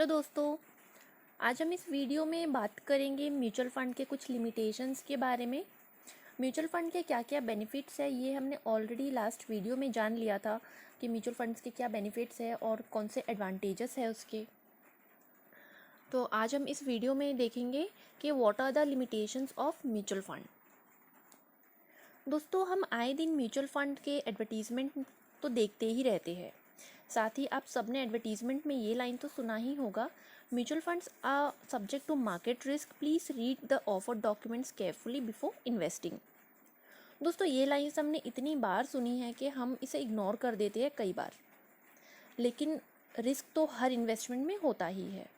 Hello दोस्तों, आज हम इस वीडियो में बात करेंगे म्यूचुअल फ़ंड के कुछ लिमिटेशंस के बारे में। म्यूचुअल फ़ंड के क्या क्या बेनिफिट्स है ये हमने ऑलरेडी लास्ट वीडियो में जान लिया था कि म्यूचुअल फंड्स के क्या बेनिफिट्स है और कौन से एडवांटेजेस है उसके। तो आज हम इस वीडियो में देखेंगे कि what are the limitations of mutual fund. दोस्तों, हम आए दिन म्यूचुअल फ़ंड के एडवर्टीज़मेंट तो देखते ही रहते हैं। साथ ही आप सबने एडवर्टीज़मेंट में ये लाइन तो सुना ही होगा, mutual funds are subject to market risk, please read the offer documents carefully before investing. दोस्तों, ये लाइन्स हमने इतनी बार सुनी है कि हम इसे इग्नोर कर देते हैं कई बार, लेकिन रिस्क तो हर इन्वेस्टमेंट में होता ही है।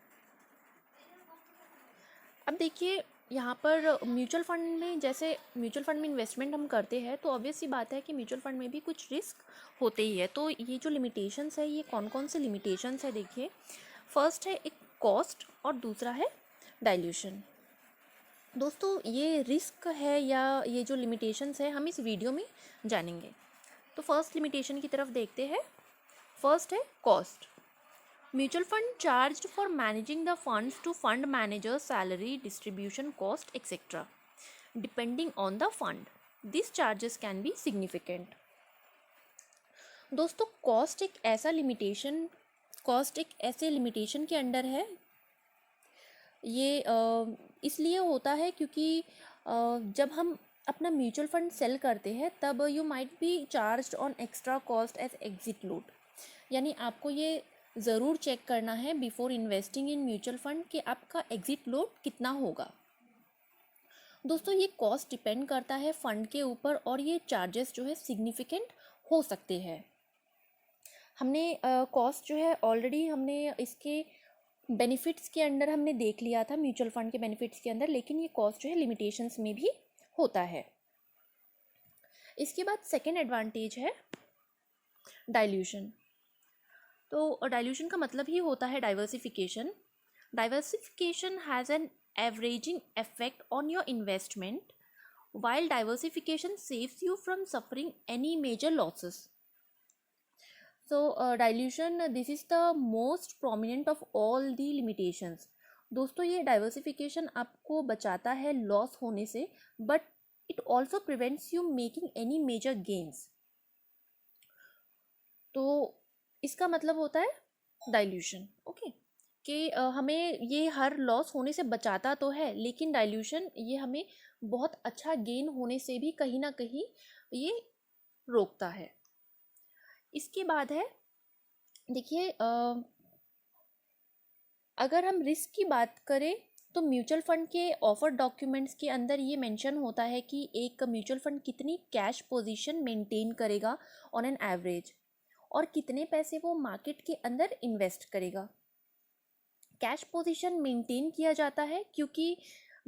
अब देखिए, यहाँ पर म्यूचुअल फंड में, जैसे म्यूचुअल फंड में इन्वेस्टमेंट हम करते हैं तो ऑब्वियस सी बात है कि म्यूचुअल फंड में भी कुछ रिस्क होते ही है। तो ये जो लिमिटेशंस है, ये कौन कौन से लिमिटेशंस है, देखिए। फर्स्ट है एक कॉस्ट और दूसरा है डाइल्यूशन। दोस्तों, ये रिस्क है या ये जो लिमिटेशंस है हम इस वीडियो में जानेंगे। तो फर्स्ट लिमिटेशन की तरफ देखते हैं। फर्स्ट है cost. Mutual fund charged for managing the funds to fund managers' salary, distribution cost, etc. Depending on the fund, these charges can be significant. दोस्तों, कॉस्ट एक ऐसे लिमिटेशन के अंडर है। ये इसलिए होता है क्योंकि जब हम अपना म्यूचुअल फंड सेल करते हैं तब you might be charged on extra cost as exit load. यानी आपको ये ज़रूर चेक करना है before investing in mutual fund कि आपका एग्जिट लोड कितना होगा। दोस्तों, ये कॉस्ट डिपेंड करता है फंड के ऊपर और ये चार्जेस जो है सिग्निफिकेंट हो सकते हैं। हमने कॉस्ट जो है ऑलरेडी हमने इसके बेनिफिट्स के अंदर हमने देख लिया था, म्यूचुअल फंड के बेनिफिट्स के अंदर, लेकिन ये कॉस्ट जो है लिमिटेशंस में भी होता है। इसके बाद सेकेंड एडवांटेज है डाइल्यूशन। तो डाइल्यूशन का मतलब ही होता है diversification. Diversification has an averaging effect on your investment, while diversification saves you from suffering any major losses. So dilution, this is the most prominent of all the limitations. दोस्तों, ये diversification आपको बचाता है loss होने से, but it also prevents you making any major gains. तो इसका मतलब होता है डाइल्यूशन, ओके, कि हमें ये हर लॉस होने से बचाता तो है, लेकिन डाइल्यूशन ये हमें बहुत अच्छा गेन होने से भी कहीं ना कहीं ये रोकता है। इसके बाद है, देखिए, अगर हम रिस्क की बात करें तो म्यूचुअल फंड के ऑफर डॉक्यूमेंट्स के अंदर ये मेंशन होता है कि एक म्यूचुअल फंड कितनी कैश पोजीशन मेंटेन करेगा ऑन एन एवरेज और कितने पैसे वो मार्केट के अंदर इन्वेस्ट करेगा। कैश पोजीशन मेंटेन किया जाता है क्योंकि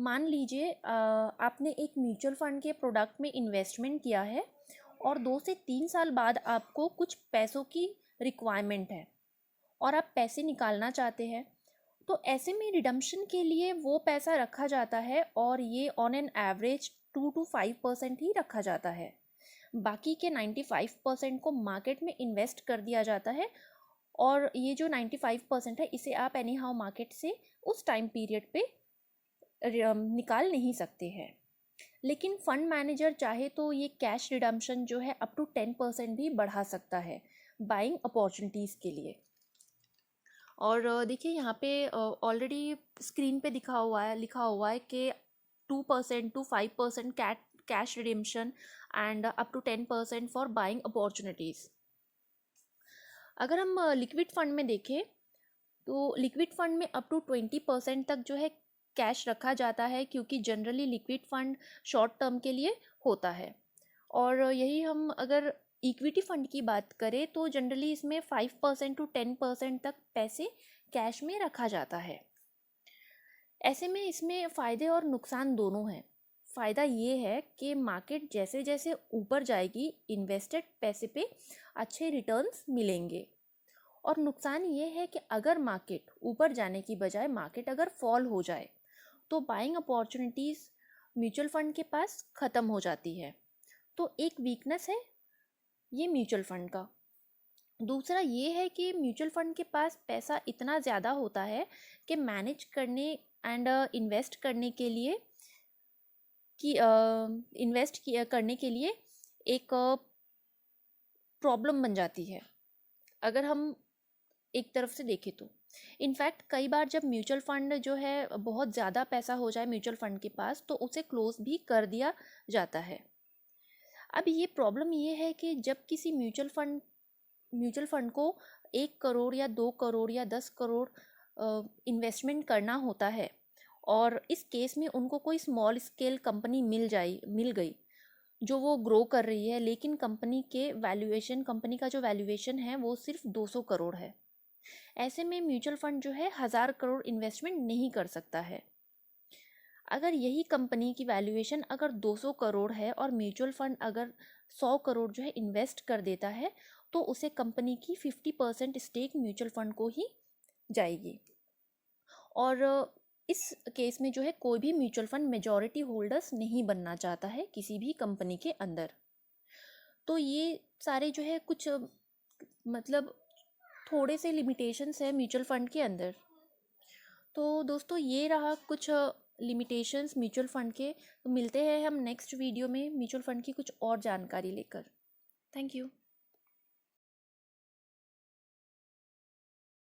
मान लीजिए आपने एक म्यूचुअल फंड के प्रोडक्ट में इन्वेस्टमेंट किया है और 2 से 3 साल बाद आपको कुछ पैसों की रिक्वायरमेंट है और आप पैसे निकालना चाहते हैं, तो ऐसे में रिडम्पशन के लिए वो पैसा रखा जाता है और ये ऑन एन एवरेज 2 to 5% ही रखा जाता है। बाकी के 95% को मार्केट में इन्वेस्ट कर दिया जाता है और ये जो 95% है इसे आप एनी हाउ मार्केट से उस टाइम पीरियड पे निकाल नहीं सकते हैं। लेकिन फंड मैनेजर चाहे तो ये कैश रिडम्पशन जो है अप टू 10% भी बढ़ा सकता है बाइंग अपॉर्चुनिटीज़ के लिए। और देखिए, यहाँ पे ऑलरेडी स्क्रीन पे लिखा हुआ है कि 2% to 5% cash redemption and up to 10% for buying opportunities. अगर हम लिक्विड फंड में देखें तो लिक्विड फंड में अप टू 20% तक जो है कैश रखा जाता है, क्योंकि generally liquid fund short term के लिए होता है। और यही हम अगर इक्विटी फंड की बात करें तो जनरली इसमें 5% to 10% तक पैसे कैश में रखा जाता है। ऐसे में इसमें फ़ायदे और नुकसान दोनों हैं। फ़ायदा ये है कि मार्केट जैसे जैसे ऊपर जाएगी इन्वेस्टेड पैसे पे अच्छे रिटर्न्स मिलेंगे, और नुकसान ये है कि अगर मार्केट ऊपर जाने की बजाय मार्केट अगर फॉल हो जाए तो बाइंग अपॉर्चुनिटीज़ म्यूचुअल फंड के पास ख़त्म हो जाती है। तो एक वीकनेस है ये म्यूचुअल फंड का। दूसरा ये है कि म्यूचुअल फंड के पास पैसा इतना ज़्यादा होता है कि मैनेज करने एंड इन्वेस्ट करने के लिए करने के लिए एक प्रॉब्लम बन जाती है, अगर हम एक तरफ से देखें तो। इनफैक्ट कई बार जब म्यूचुअल फंड जो है बहुत ज़्यादा पैसा हो जाए म्यूचुअल फंड के पास, तो उसे क्लोज भी कर दिया जाता है। अब ये प्रॉब्लम ये है कि जब किसी म्यूचुअल फंड को 1 करोड़ या 2 करोड़ या 10 करोड़ इन्वेस्टमेंट करना होता है, और इस केस में उनको कोई स्मॉल स्केल कंपनी मिल गई जो वो ग्रो कर रही है, लेकिन कंपनी का जो वैल्यूएशन है वो सिर्फ 200 करोड़ है। ऐसे में म्यूचुअल फंड जो है 1000 करोड़ इन्वेस्टमेंट नहीं कर सकता है। अगर यही कंपनी की वैल्यूएशन अगर 200 करोड़ है और म्यूचुअल फंड अगर 100 करोड़ जो है इन्वेस्ट कर देता है, तो उसे कंपनी की 50% स्टेक म्यूचुअल फंड को ही जाएगी। और इस केस में जो है कोई भी म्यूचुअल फंड मेजॉरिटी होल्डर्स नहीं बनना चाहता है किसी भी कंपनी के अंदर। तो ये सारे जो है कुछ मतलब थोड़े से लिमिटेशंस है म्यूचुअल फंड के अंदर। तो दोस्तों ये रहा कुछ लिमिटेशंस म्यूचुअल फंड के। तो मिलते हैं हम नेक्स्ट वीडियो में म्यूचुअल फंड की कुछ और जानकारी लेकर। Thank you.